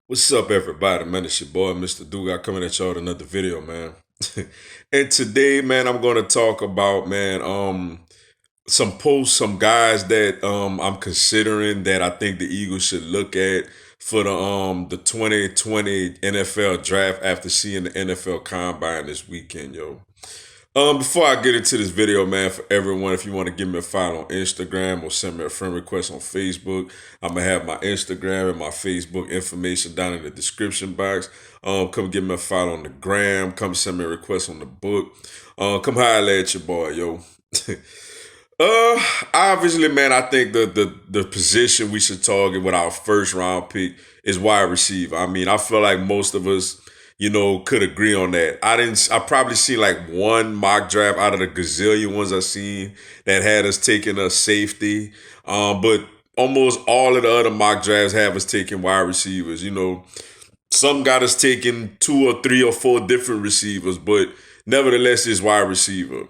What's up, everybody? Man, it's your boy, Mr. Duga, coming at y'all with another video, man. And today, man, I'm going to talk about, man, some posts, some guys that I'm considering that I think the Eagles should look at for the 2020 NFL draft after seeing the NFL Combine this weekend, yo. Before I get into this video, man, for everyone, if you want to give me a follow on Instagram or send me a friend request on Facebook, I'm gonna have my Instagram and my Facebook information down in the description box. Come give me a follow on the gram. Come send me a request on the book. Come holler at your boy, yo. Obviously, man, I think the position we should target with our first round pick is wide receiver. I mean, I feel like most of us, could agree on that. I probably see like one mock draft out of the gazillion ones I've seen that had us taking a safety. But almost all of the other mock drafts have us taking wide receivers. Some got us taking two or three or four different receivers, but nevertheless, it's wide receiver.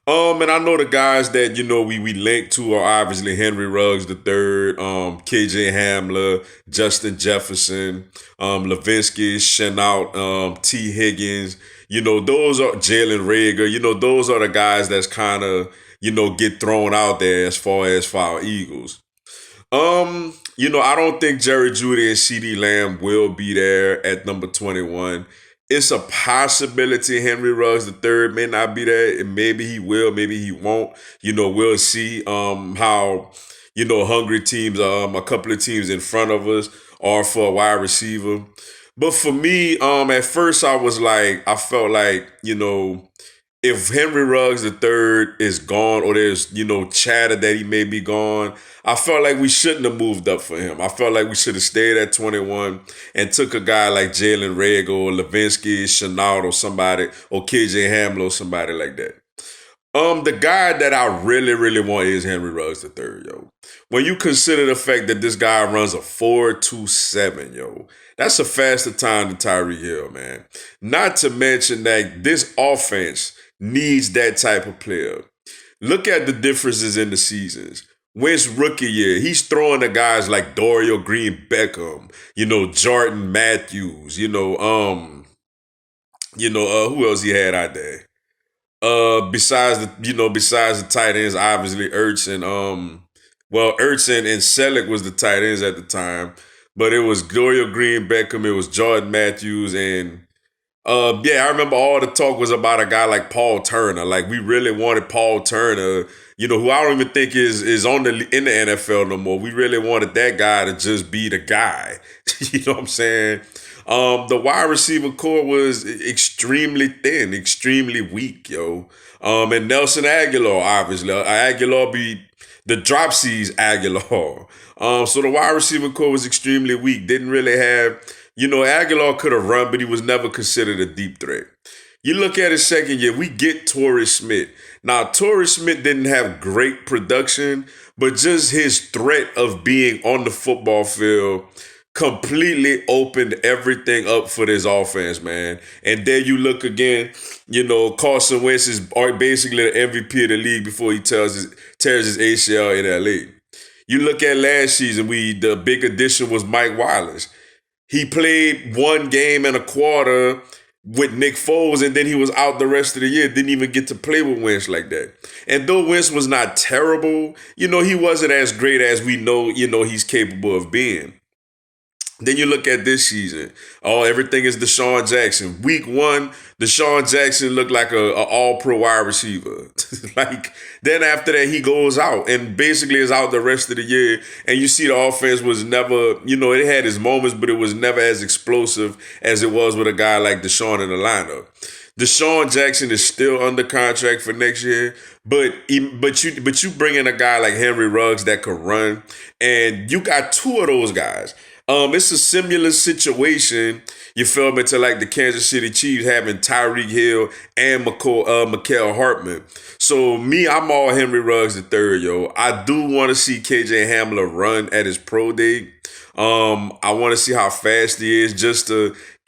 And I know the guys that we link to are obviously Henry Ruggs the third, KJ Hamler, Justin Jefferson, Levinsky, Chenault, T Higgins. Those are Jalen Rager. Those are the guys that's kind of get thrown out there as far as for our Eagles. I don't think Jerry Jeudy and CeeDee Lamb will be there at number 21. It's a possibility Henry Ruggs the third may not be there, and maybe he will, maybe he won't. We'll see how hungry teams, a couple of teams in front of us are for a wide receiver. But for me, at first I felt like, if Henry Ruggs the third is gone, or there's chatter that he may be gone, I felt like we shouldn't have moved up for him. I felt like we should have stayed at 21 and took a guy like Jalen Rager or Levinsky, Chenault or somebody, or KJ Hamler or somebody like that. The guy that I really, really want is Henry Ruggs the third, yo. When you consider the fact that this guy runs a 4.27, yo, that's a faster time than Tyreek Hill, man. Not to mention that this offense needs that type of player. Look at the differences in the seasons. Wentz rookie year, he's throwing to guys like Dorial Green Beckham, Jordan Matthews, who else he had out there? Besides the tight ends, obviously Ertz and Ertz and Selleck was the tight ends at the time, but it was Dorial Green Beckham, it was Jordan Matthews, and I remember all the talk was about a guy like Paul Turner. Like we really wanted Paul Turner, who I don't even think is in the NFL no more. We really wanted that guy to just be the guy. You know what I'm saying? The wide receiver core was extremely thin, extremely weak, yo. And Nelson Aguilar, obviously, Aguilar be the drop C's Aguilar. So the wide receiver core was extremely weak. Didn't really have. Aguilar could have run, but he was never considered a deep threat. You look at his second year, we get Torrey Smith. Now, Torrey Smith didn't have great production, but just his threat of being on the football field completely opened everything up for this offense, man. And there you look again, Carson Wentz is basically the MVP of the league before he tears his ACL in LA. You look at last season, the big addition was Mike Wallace. He played one game and a quarter with Nick Foles, and then he was out the rest of the year. Didn't even get to play with Wentz like that. And though Wentz was not terrible, he wasn't as great as we know, he's capable of being. Then you look at this season. Oh, everything is Deshaun Jackson. Week one, Deshaun Jackson looked like a all-pro wide receiver. Then after that, he goes out and basically is out the rest of the year. And you see the offense was never, it had its moments, but it was never as explosive as it was with a guy like Deshaun in the lineup. Deshaun Jackson is still under contract for next year, but you bring in a guy like Henry Ruggs that could run, and you got two of those guys. It's a similar situation, you feel me, to like the Kansas City Chiefs having Tyreek Hill and Mecole Hardman. So me, I'm all Henry Ruggs the third, yo. I do want to see KJ Hamler run at his pro day. I want to see how fast he is.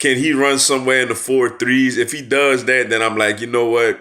Can he run somewhere in the 4.3s? If he does that, then I'm like, you know what?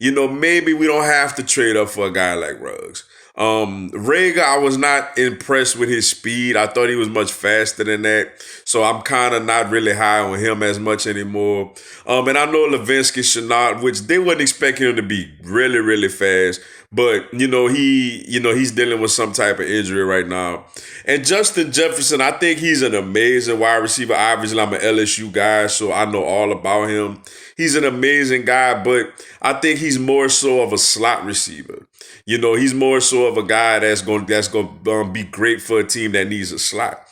Maybe we don't have to trade up for a guy like Ruggs. Rager, I was not impressed with his speed. I thought he was much faster than that. So I'm kind of not really high on him as much anymore. And I know Levinsky Chenault, which they wasn't expecting him to be really, really fast. But he's dealing with some type of injury right now. And Justin Jefferson, I think he's an amazing wide receiver. Obviously, I'm an LSU guy, so I know all about him. He's an amazing guy, but I think he's more so of a slot receiver. He's more so of a guy that's going to be great for a team that needs a slot.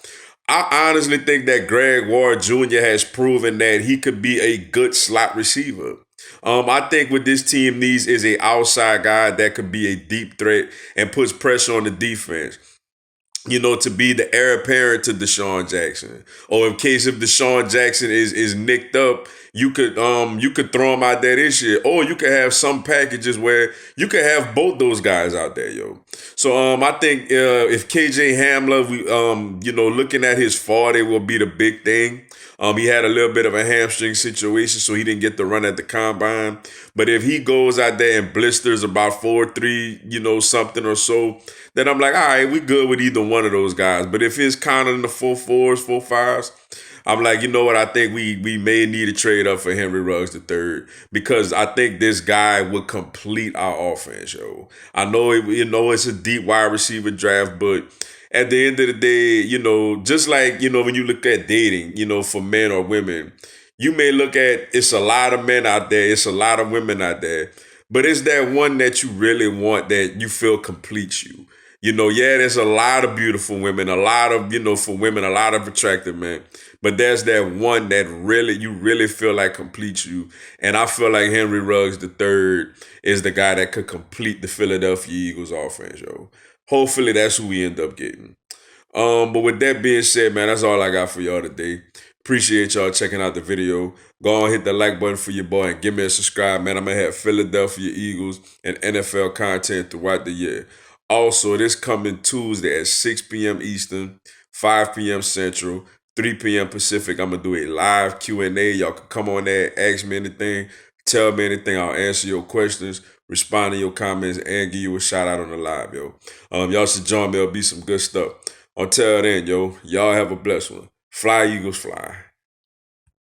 I honestly think that Greg Ward Jr. has proven that he could be a good slot receiver. I think what this team needs is a outside guy that could be a deep threat and puts pressure on the defense. To be the heir apparent to Deshaun Jackson. Or in case if Deshaun Jackson is nicked up, you could throw him out there this year. Or you could have some packages where you could have both those guys out there, yo. So I think if KJ Hamler, looking at his 40 will be the big thing. He had a little bit of a hamstring situation, so he didn't get to run at the combine. But if he goes out there and blisters about 4.3, something or so, then I'm like, all right, we good with either one of those guys. But if it's kind of in the 4.4s, 4.5s, I'm like, you know what? I think we may need to trade up for Henry Ruggs III because I think this guy would complete our offense, yo. I know it's a deep wide receiver draft, but at the end of the day, just like, when you look at dating, for men or women, you may look at it's a lot of men out there, it's a lot of women out there, but it's that one that you really want that you feel completes you. There's a lot of beautiful women, a lot of, for women, a lot of attractive men. But there's that one that you really feel like completes you. And I feel like Henry Ruggs III is the guy that could complete the Philadelphia Eagles offense, yo. Hopefully that's who we end up getting. But with that being said, man, that's all I got for y'all today. Appreciate y'all checking out the video. Go on, hit the like button for your boy and give me a subscribe, man. I'm going to have Philadelphia Eagles and NFL content throughout the year. Also, this coming Tuesday at 6 p.m. Eastern, 5 p.m. Central, 3 p.m. Pacific, I'm going to do a live Q&A. Y'all can come on there, ask me anything, tell me anything. I'll answer your questions, respond to your comments, and give you a shout out on the live, yo. Y'all should join me. It'll be some good stuff. Until then, yo, y'all have a blessed one. Fly, Eagles, fly.